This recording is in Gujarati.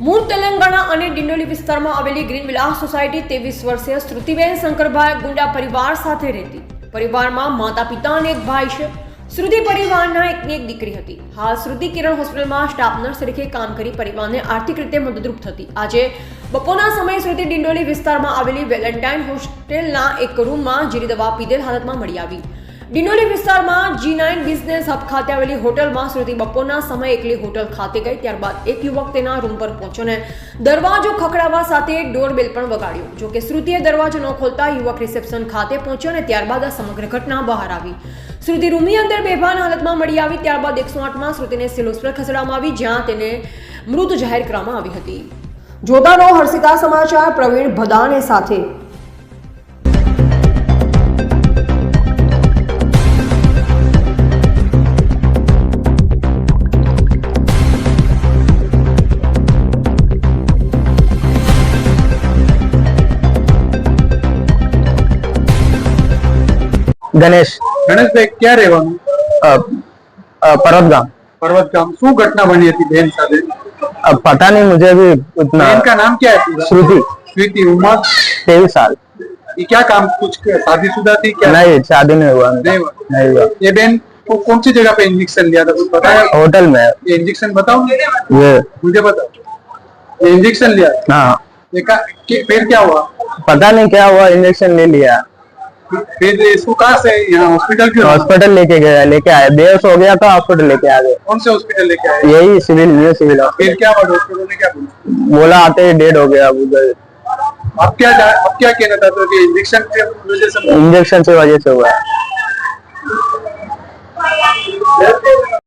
મૂળ તેલંગાણા અને ડિંડોલી વિસ્તારમાં આવેલી ગ્રીન વિલાસ સોસાયટી 23 વર્ષીય શ્રુતિબેન શંકરભાઈ ગુંડા પરિવાર સાથે રહેતી. પરિવારમાં માતા પિતા અને એક ભાઈ છે. શ્રુતિ પરિવારના એકની એક દીકરી હતી. હાલ શ્રુતિ કિરણ હોસ્પિટલમાં સ્ટાફ નર્સ તરીકે કામ કરી પરિવારને આર્થિક રીતે મદદરૂપ થતી. આજે બપોરના સમયે શ્રુતિ ડિંડોલી વિસ્તારમાં આવેલી વેલેન્ટાઇન હોસ્ટેલના એક રૂમમાં ઝેરી દવા પીધેલ હાલતમાં મળી આવી. ડિંડોલી વિસ્તારમાં G9 બિઝનેસ હબ ખાતે આવેલી હોટલમાં શ્રુતિ બપોરના સમયે એકલી હોટલ ખાતે ગઈ. ત્યારબાદ એક યુવક તેના રૂમ પર પહોંચ્યો ને દરવાજો ખખડાવવા સાથે ડોરબેલ પણ વગાડ્યો. જો કે શ્રુતિએ દરવાજો ન ખોલતા યુવક રિસેપ્શન ખાતે પહોંચ્યો ને ત્યારબાદ આ સમગ્ર ઘટના બહાર આવી. શ્રુતિ રૂમની અંદર બેભાન હાલતમાં મળી આવી. ત્યારબાદ 108માં શ્રુતિને સિવિલ હોસ્પિટલ ખસેડવામાં આવી, જ્યાં તેને મૃત જાહેર કરવામાં આવી હતી. જોતા રહો હર્ષિતા સમાચાર પ્રવીણ ભદાને સાથે. गणेश ભાઈ ક્યાં રહેવાનું? पर्वत गांव। पर्वत गांव। શું ઘટના બની હતી બેન સાથે? अब पता नहीं मुझे भी उतना। बेन का नाम क्या है? श्रुति। श्रुति। उम्र 23 साल। ये क्या काम, कुछ शादीशुदा थी क्या? नहीं, शादी नहीं हुआ। नहीं हुआ। ये बेन को कौन सी जगह पे इंजेक्शन लिया था, कुछ पता है? होटल में। ये इंजेक्शन बताओ ये मुझे बताओ। ये इंजेक्शन लिया? हाँ। ये फिर क्या हुआ? पता नहीं क्या हुआ, इंजेक्शन ले लिया। फिर इसको कहाँ से यहाँ हॉस्पिटल क्यों? हॉस्पिटल लेके आए, बेहोश हो गया था, हॉस्पिटल लेके आ गए। कौन से हॉस्पिटल लेके आए? यही सिविल फिर क्या हुआ? डॉक्टरों ने क्या बोला आते ही डेड हो गया उधर। अब क्या कहना चाहते हो कि इंजेक्शन की वजह से? इंजेक्शन से वजह से हुआ।